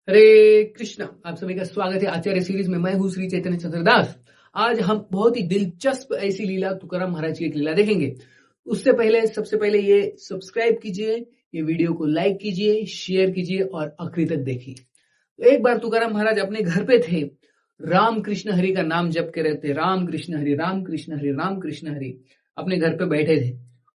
हरे कृष्णा। आप सभी का स्वागत है आचार्य सीरीज में। मैं हूं श्री चैतन्य चंद्रदास। आज हम बहुत ही दिलचस्प ऐसी लीला तुकाराम महाराज की एक लीला देखेंगे। उससे पहले सबसे पहले ये सब्सक्राइब कीजिए, ये वीडियो को लाइक कीजिए, शेयर कीजिए और आखिरी तक देखिए। तो एक बार तुकाराम महाराज अपने घर पे थे, राम कृष्ण हरि का नाम जप के रहते, राम कृष्ण हरि राम कृष्ण हरि राम कृष्ण हरि। अपने घर पे बैठे थे।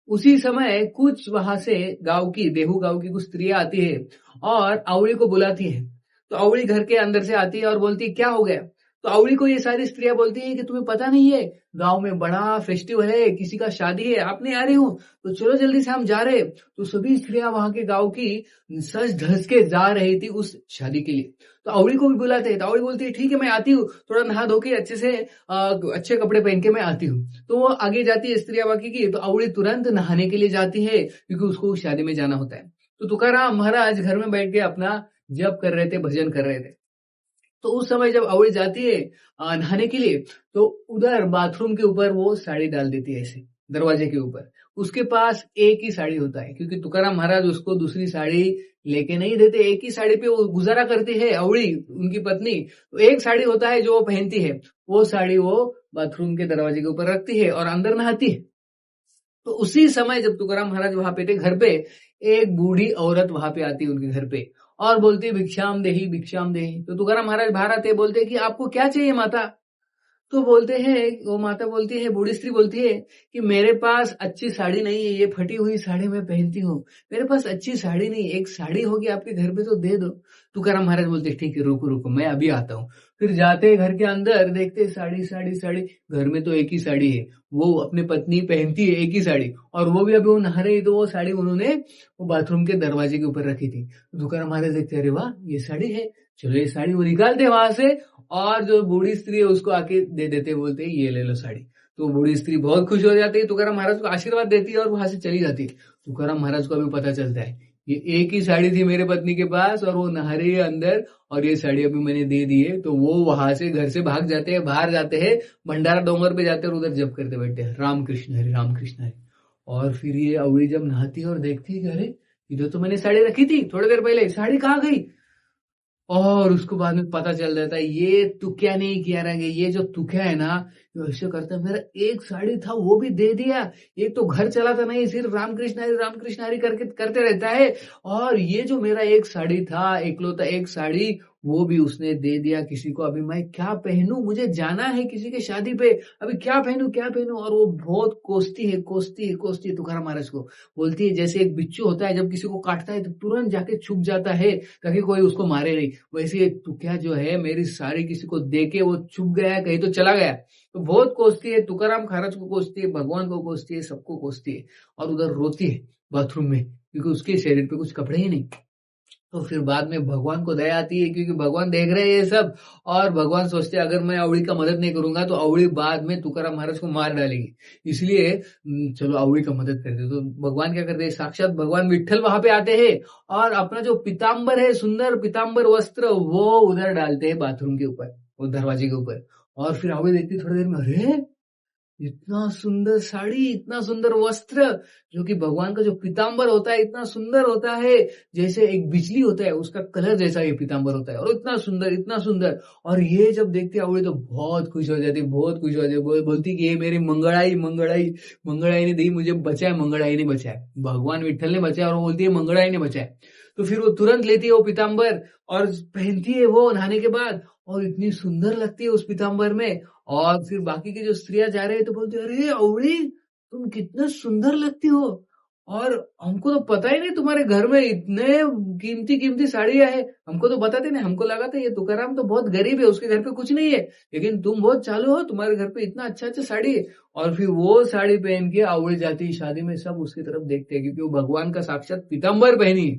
उसी समय कुछ वहां से गांव की, देहू गांव की कुछ स्त्रियां आती है और आवड़ी को बुलाती है। तो आवड़ी घर के अंदर से आती है और बोलती है, क्या हो गया? तो आवड़ी को ये सारी स्त्रियां बोलती है कि तुम्हें पता नहीं है, गांव में बड़ा फेस्टिवल है, किसी का शादी है, आप नहीं आ रही हो? तो चलो जल्दी से हम जा रहे। तो सभी स्त्रियां वहां के गांव की सज धज के जा रही थी उस शादी के लिए। तो आवड़ी को भी बुलाते हैं। तो आवड़ी बोलती है, ठीक है मैं आती हूँ, थोड़ा नहा धो के अच्छे से अच्छे कपड़े पहन के मैं आती हूँ। तो वो आगे जाती है स्त्रियां बाकी की। तो आवड़ी तुरंत नहाने के लिए जाती है क्योंकि उसको शादी में जाना होता है। तो तुकाराम महाराज घर में बैठ के अपना जप कर रहे थे, भजन कर रहे थे। तो उस समय जब आवड़ी जाती है नहाने के लिए, तो उधर बाथरूम के ऊपर वो साड़ी डाल देती है, ऐसे दरवाजे के ऊपर। उसके पास एक ही साड़ी होता है क्योंकि तुकाराम महाराज उसको दूसरी साड़ी लेके नहीं देते। एक ही साड़ी पे वो गुजारा करती है आवड़ी, उनकी पत्नी। तो एक साड़ी होता है जो वो पहनती है, वो साड़ी वो बाथरूम के दरवाजे के ऊपर रखती है और अंदर नहाती है। तो उसी समय जब तुकाराम महाराज वहां पे थे घर पे, एक बूढ़ी औरत वहां पे आती है उनके घर पे और बोलती है, भिक्षाम देही भिक्षाम देही। तो तुकाराम महाराज बाहर आते बोलते हैं कि आपको क्या चाहिए माता? तो बोलते हैं, वो माता बोलती है, बूढ़ी स्त्री बोलती है कि मेरे पास अच्छी साड़ी नहीं है, ये फटी हुई साड़ी मैं पहनती हूँ, मेरे पास अच्छी साड़ी नहीं, एक साड़ी होगी आपके घर पे तो दे दो। तुकाराम महाराज बोलते ठीक है, रुको रुको मैं अभी आता हूँ। फिर जाते हैं घर के अंदर, देखते हैं साड़ी साड़ी साड़ी। घर में तो एक ही साड़ी है, वो अपनी पत्नी पहनती है एक ही साड़ी, और वो भी अभी वो नहा रही तो वो साड़ी उन्होंने वो बाथरूम के दरवाजे के ऊपर रखी थी। तुकाराम महाराज देखते, अरे वाह ये साड़ी है, चलो ये साड़ी वो निकालते वहां से और जो बूढ़ी स्त्री है उसको आके दे देते, बोलते हैं ये ले लो साड़ी। तो बूढ़ी स्त्री बहुत खुश हो जाती है, तुकाराम महाराज को आशीर्वाद देती है और वहां से चली जाती है। तुकाराम महाराज को अभी पता चलता है ये एक ही साड़ी थी मेरे पत्नी के पास और वो नहा रही है अंदर, और ये साड़ी अभी मैंने दे दी है। तो वो वहां से घर से भाग जाते हैं, बाहर जाते हैं, भंडारा डोंगर पे जाते हैं और उधर जप करते बैठते हैं, राम कृष्ण हरे राम कृष्ण हरे। और फिर ये अवड़ी जब नहाती है और देखती है कि अरे इधर तो मैंने साड़ी रखी थी थोड़ी देर पहले, साड़ी कहाँ गई? और उसको बाद में पता चल जाता है ये तुक्या नहीं किया रहेंगे, ये जो तुक्या है ना, जो ऐसे करता है, मेरा एक साड़ी था वो भी दे दिया, एक तो घर चलाता नहीं, सिर्फ राम कृष्ण हरि करके करते रहता है, और ये जो मेरा एक साड़ी था, एकलौता एक साड़ी, वो भी उसने दे दिया किसी को। अभी मैं क्या पहनूं, मुझे जाना है किसी के शादी पे, अभी क्या पहनूं क्या पहनूं। और वो बहुत कोसती है तुकाराम महाराज को। बोलती है जैसे एक बिच्छू होता है, जब किसी को काटता है तो तुरंत जाके छुप जाता है ताकि कोई उसको मारे नहीं, वैसे तू क्या जो है मेरी साड़ी किसी को दे के वो छुप गया, कहीं तो चला गया। तो बहुत कोसती है, तुकाराम महाराज को कोसती है, भगवान को कोसती है, सबको कोसती है, और उधर रोती है बाथरूम में क्योंकि उसके शरीर पे कुछ कपड़े ही नहीं। तो फिर बाद में भगवान को दया आती है क्योंकि भगवान देख रहे हैं ये सब, और भगवान सोचते हैं अगर मैं अवड़ी का मदद नहीं करूंगा तो अवड़ी बाद में तुकाराम महाराज को मार डालेगी, इसलिए चलो अवड़ी का मदद करते। तो भगवान क्या करते हैं, साक्षात भगवान विट्ठल वहां पे आते हैं और अपना जो पीताम्बर है, सुंदर पीताम्बर वस्त्र, वो उधर डालते हैं बाथरूम के ऊपर, वो दरवाजे के ऊपर। और फिर अवड़ी देखती थोड़ी देर में, अरे इतना सुंदर साड़ी, इतना सुंदर वस्त्र, जो कि भगवान का जो पीताम्बर होता है इतना सुंदर होता है, जैसे एक बिजली होता है उसका कलर जैसा ये पीताम्बर होता है, और इतना सुंदर इतना सुंदर। और ये जब देखते आवड़ी तो बहुत खुश हो जाती, बहुत खुश हो जाती, बोलती कि ये मेरी मंगड़ाई मंगड़ाई मंगड़ाई ने दी, मुझे बचाए, मंगड़ाई ने बचाए, भगवान विट्ठल ने बचाया, और वो बोलती है मंगड़ाई ने बचाए। तो फिर वो तुरंत लेती है वो पीताम्बर और पहनती है वो नहाने के बाद, और इतनी सुंदर लगती है उस पीताम्बर में। और फिर बाकी की जो स्त्रियां जा रहे हैं तो बोलती है, अरे अवड़ी तुम कितने सुंदर लगती हो, और हमको तो पता ही नहीं तुम्हारे घर में इतने कीमती कीमती साड़ियां है, हमको तो बताते नहीं, हमको लगा था ये तुकाराम तो बहुत गरीब है, उसके घर पे कुछ नहीं है, लेकिन तुम बहुत चालू हो, तुम्हारे घर पे इतना अच्छा अच्छा साड़ी है। और फिर वो साड़ी पहन के अवड़ी जाती है शादी में, सब उसकी तरफ देखते हैं क्योंकि वो भगवान का साक्षात पीताम्बर पहनी है।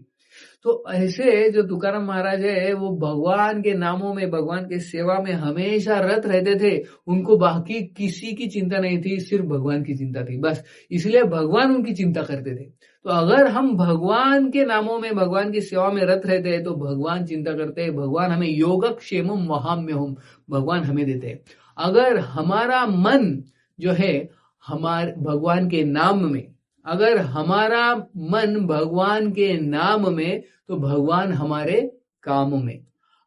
तो ऐसे जो तुकाराम महाराज है वो भगवान के नामों में, भगवान के सेवा में हमेशा रत रहते थे, उनको बाकी किसी की चिंता नहीं थी, सिर्फ भगवान की चिंता थी बस, इसलिए भगवान उनकी चिंता करते थे। तो अगर हम भगवान के नामों में, भगवान की सेवा में रत रहते हैं तो भगवान चिंता करते हैं, भगवान हमें योगक्षेमम वहाम्यहम, भगवान हमें देते हैं। अगर हमारा मन जो है हमारे भगवान के नाम में, अगर हमारा मन भगवान के नाम में, तो भगवान हमारे काम में,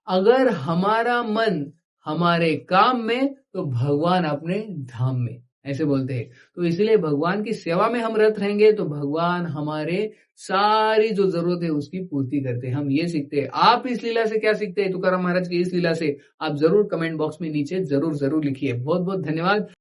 अगर हमारा मन हमारे काम में तो भगवान अपने धाम में, ऐसे बोलते हैं। तो इसलिए भगवान की सेवा में हम रत रहेंगे तो भगवान हमारे सारी जो जरूरत है उसकी पूर्ति करते हैं। हम ये सीखते हैं। आप इस लीला से क्या सीखते हैं, तुकाराम महाराज की इस लीला से? आप जरूर कमेंट बॉक्स में नीचे जरूर लिखिए। बहुत बहुत धन्यवाद।